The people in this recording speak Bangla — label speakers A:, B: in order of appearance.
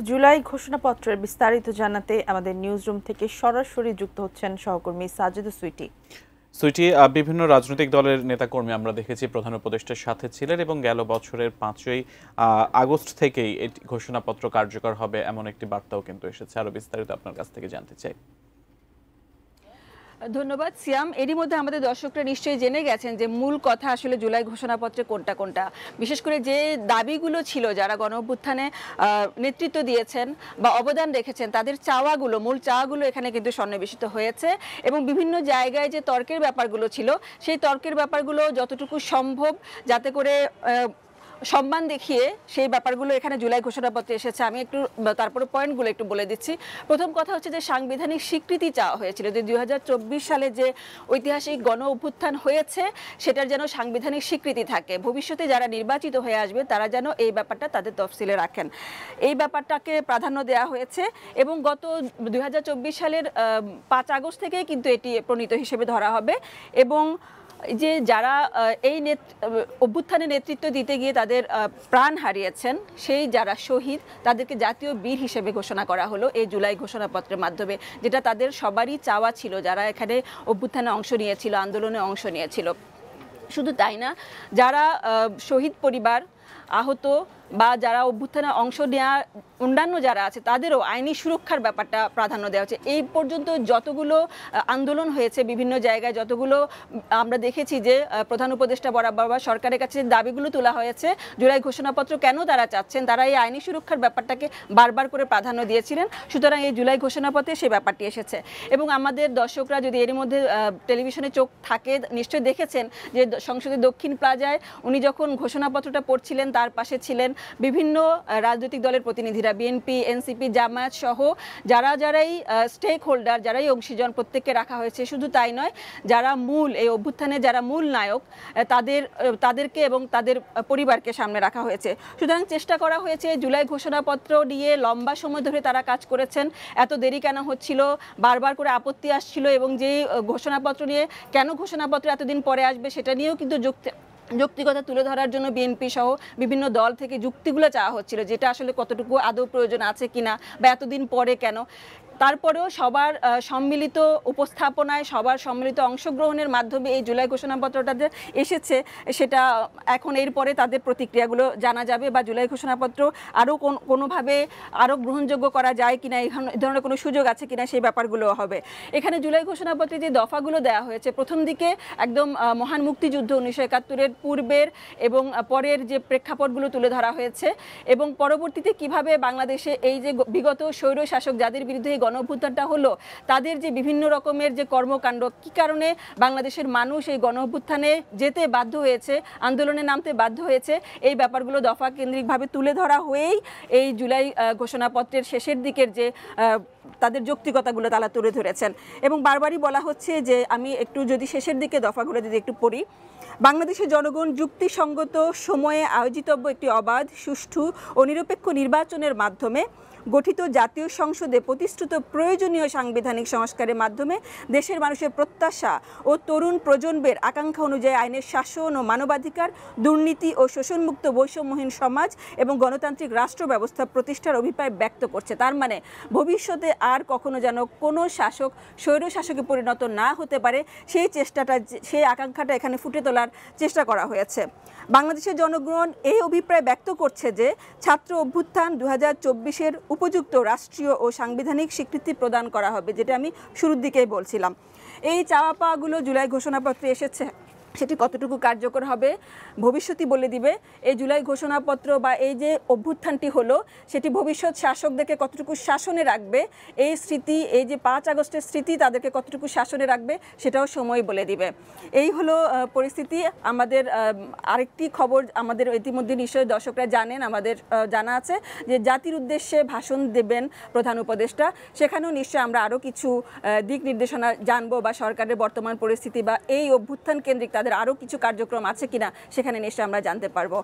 A: জুলাই ঘোষণাপত্রের বিস্তারিত জানাতে আমাদের নিউজরুম থেকে সরাসরি যুক্ত হচ্ছেন সহকর্মী সাজিদ সুইটি।
B: সুইটি, বিভিন্ন রাজনৈতিক দলের নেতাকর্মী আমরা দেখেছি প্রধান উপদেষ্টার সাথে ছিলেন এবং গেল বছরের 5ই আগস্ট থেকেই এই ঘোষণাপত্র কার্যকর হবে এমন একটি বার্তাও কিন্তু এসেছে। আরো বিস্তারিত আপনার কাছ থেকে জানতে চাই।
C: ধন্যবাদ সিয়াম। এরই মধ্যে আমাদের দর্শকরা নিশ্চয়ই জেনে গেছেন যে মূল কথা আসলে জুলাই ঘোষণাপত্রে কোনটা কোনটা, বিশেষ করে যে দাবিগুলো ছিল যারা গণ অভ্যুত্থানে নেতৃত্ব দিয়েছেন বা অবদান রেখেছেন তাদের চাওয়াগুলো, মূল চাওয়াগুলো এখানে কিন্তু সন্নিবেশিত হয়েছে এবং বিভিন্ন জায়গায় যে তর্কের ব্যাপারগুলো ছিল সেই তর্কের ব্যাপারগুলো যতটুকু সম্ভব যাতে করে সম্মান দেখিয়ে সেই ব্যাপারগুলো এখানে জুলাই ঘোষণাপত্রে এসেছে। আমি একটু তারপরে পয়েন্টগুলো একটু বলে দিচ্ছি। প্রথম কথা হচ্ছে যে সাংবিধানিক স্বীকৃতি চাওয়া হয়েছিল যে 2024 সালে যে ঐতিহাসিক গণ অভ্যুত্থান হয়েছে সেটার যেন সাংবিধানিক স্বীকৃতি থাকে, ভবিষ্যতে যারা নির্বাচিত হয়ে আসবে তারা যেন এই ব্যাপারটা তাদের তফসিলে রাখেন, এই ব্যাপারটাকে প্রাধান্য দেওয়া হয়েছে। এবং গত 2024 সালের 5 আগস্ট থেকেই কিন্তু এটি প্রণীত হিসেবে ধরা হবে এবং যে যারা এই অভ্যুত্থানে নেতৃত্ব দিতে গিয়ে তাদের প্রাণ হারিয়েছেন সেই যারা শহীদ তাদেরকে জাতীয় বীর হিসেবে ঘোষণা করা হলো এই জুলাই ঘোষণাপত্রের মাধ্যমে, যেটা তাদের সবারই চাওয়া ছিল যারা এখানে অভ্যুত্থানে অংশ নিয়েছিল, আন্দোলনে অংশ নিয়েছিল। শুধু তাই না, যারা শহীদ পরিবার, আহত বা যারা অভ্যুত্থানে অংশ নেওয়া অন্যান্য যারা আছে তাদেরও আইনি সুরক্ষার ব্যাপারটা প্রাধান্য দেওয়া হচ্ছে। এই পর্যন্ত যতগুলো আন্দোলন হয়েছে বিভিন্ন জায়গায়, যতগুলো আমরা দেখেছি যে প্রধান উপদেষ্টা বরাবর বা সরকারের কাছে দাবিগুলো তোলা হয়েছে জুলাই ঘোষণাপত্র কেন তারা চাচ্ছেন, তারা এই আইনি সুরক্ষার ব্যাপারটাকে বারবার করে প্রাধান্য দিয়েছিলেন। সুতরাং এই জুলাই ঘোষণাপত্রে সেই ব্যাপারটি এসেছে এবং আমাদের দর্শকরা যদি এর মধ্যে টেলিভিশনে চোখ থাকে নিশ্চয়ই দেখেছেন যে সংসদের দক্ষিণ প্লাজায় উনি যখন ঘোষণাপত্রটা পড়ছিলেন তার পাশে ছিলেন বিভিন্ন রাজনৈতিক দলের প্রতিনিধিরা, বিএনপি, এনসিপি, জামায়াত সহ যারাই স্টেক হোল্ডার, যারাই অংশীজন প্রত্যেককে রাখা হয়েছে। শুধু তাই নয়, যারা মূল এই অভ্যুত্থানে যারা মূল নায়ক তাদেরকে এবং তাদের পরিবারকে সামনে রাখা হয়েছে। সুতরাং চেষ্টা করা হয়েছে জুলাই ঘোষণাপত্র নিয়ে লম্বা সময় ধরে তারা কাজ করেছেন, এত দেরি কেন হচ্ছিল, বারবার করে আপত্তি আসছিল এবং যে ঘোষণাপত্র নিয়ে কেন ঘোষণাপত্র এতদিন পরে আসবে সেটা নিয়েও কিন্তু যৌক্তিকতা তুলে ধরার জন্য বিএনপি সহ বিভিন্ন দল থেকে যুক্তিগুলো চাওয়া হচ্ছিল, যেটা আসলে কতটুকু আদৌ প্রয়োজন আছে কিনা বা এতদিন পরে কেন। তারপরেও সবার সম্মিলিত উপস্থাপনায়, সবার সম্মিলিত অংশগ্রহণের মাধ্যমে এই জুলাই ঘোষণাপত্রটা যে এসেছে সেটা এখন এরপরে তাদের প্রতিক্রিয়াগুলো জানা যাবে বা জুলাই ঘোষণাপত্র আরও কোনোভাবে আরও গ্রহণযোগ্য করা যায় কিনা, এই ধরনের কোনো সুযোগ আছে কিনা সেই ব্যাপারগুলো হবে। এখানে জুলাই ঘোষণাপত্রে যে দফাগুলো দেওয়া হয়েছে, প্রথম দিকে একদম মহান মুক্তিযুদ্ধ 1971-এর পূর্বের এবং পরের যে প্রেক্ষাপটগুলো তুলে ধরা হয়েছে এবং পরবর্তীতে কিভাবে বাংলাদেশে এই যে বিগত স্বৈর শাসক যাদের বিরুদ্ধে গণ অভ্যুত্থানটা হলো তাদের যে বিভিন্ন রকমের যে কর্মকাণ্ড, কি কারণে বাংলাদেশের মানুষ এই গণ অভ্যুত্থানে যেতে বাধ্য হয়েছে, আন্দোলনে নামতে বাধ্য হয়েছে, এই ব্যাপারগুলো দফা কেন্দ্রিকভাবে তুলে ধরা হয়েই এই জুলাই ঘোষণাপত্রের শেষের দিকের যে তাদের যৌক্তিকতাগুলো তারা তুলে ধরেছেন। এবং বারবারই বলা হচ্ছে যে, আমি একটু যদি শেষের দিকে দফাগুলো যদি একটু পড়ি, বাংলাদেশের জনগণ যুক্তিসঙ্গত সময়ে আয়োজিতব্য একটি অবাধ, সুষ্ঠু ও নিরপেক্ষ নির্বাচনের মাধ্যমে গঠিত জাতীয় সংসদে প্রতিষ্ঠিত প্রয়োজনীয় সাংবিধানিক সংস্কারের মাধ্যমে দেশের মানুষের প্রত্যাশা ও তরুণ প্রজন্মের আকাঙ্ক্ষা অনুযায়ী আইনের শাসন ও মানবাধিকার, দুর্নীতি ও শোষণমুক্ত বৈষম্যহীন সমাজ এবং গণতান্ত্রিক রাষ্ট্র ব্যবস্থা প্রতিষ্ঠার অভিপ্রায় ব্যক্ত করছে। তার মানে ভবিষ্যতে আর কখনো যেন কোনো শাসক স্বৈর শাসকে পরিণত না হতে পারে সেই চেষ্টাটা, সেই আকাঙ্ক্ষাটা এখানে ফুটে তোলার চেষ্টা করা হয়েছে। বাংলাদেশের জনগণ এই অভিপ্রায় ব্যক্ত করছে যে ছাত্র অভ্যুত্থান 2024-এর উপযুক্ত রাষ্ট্রীয় ও সাংবিধানিক স্বীকৃতি প্রদান করা হবে, যেটা আমি শুরুর দিকেই বলছিলাম। এই চাওয়া পাওয়াগুলো জুলাই ঘোষণাপত্রে এসেছে, সেটি কতটুকু কার্যকর হবে ভবিষ্যতই বলে দিবে। এই জুলাই ঘোষণাপত্র বা এই যে অভ্যুত্থানটি হলো সেটি ভবিষ্যৎ শাসকদেরকে কতটুকু শাসনে রাখবে, এই স্মৃতি, এই যে 5 আগস্টের স্মৃতি তাদেরকে কতটুকু শাসনে রাখবে সেটাও সময় বলে দিবে। এই হলো পরিস্থিতি। আমাদের আরেকটি খবর, আমাদের ইতিমধ্যে নিশ্চয়ই দর্শকরা জানেন, আমাদের জানা আছে যে জাতির উদ্দেশ্যে ভাষণ দেবেন প্রধান উপদেষ্টা, সেখানেও নিশ্চয়ই আমরা আরও কিছু দিক নির্দেশনা জানবো বা সরকারের বর্তমান পরিস্থিতি বা এই অভ্যুত্থান কেন্দ্রিক তাদের আরও কিছু কার্যক্রম আছে কিনা সেখানে নিশ্চয়ই আমরা জানতে পারবো।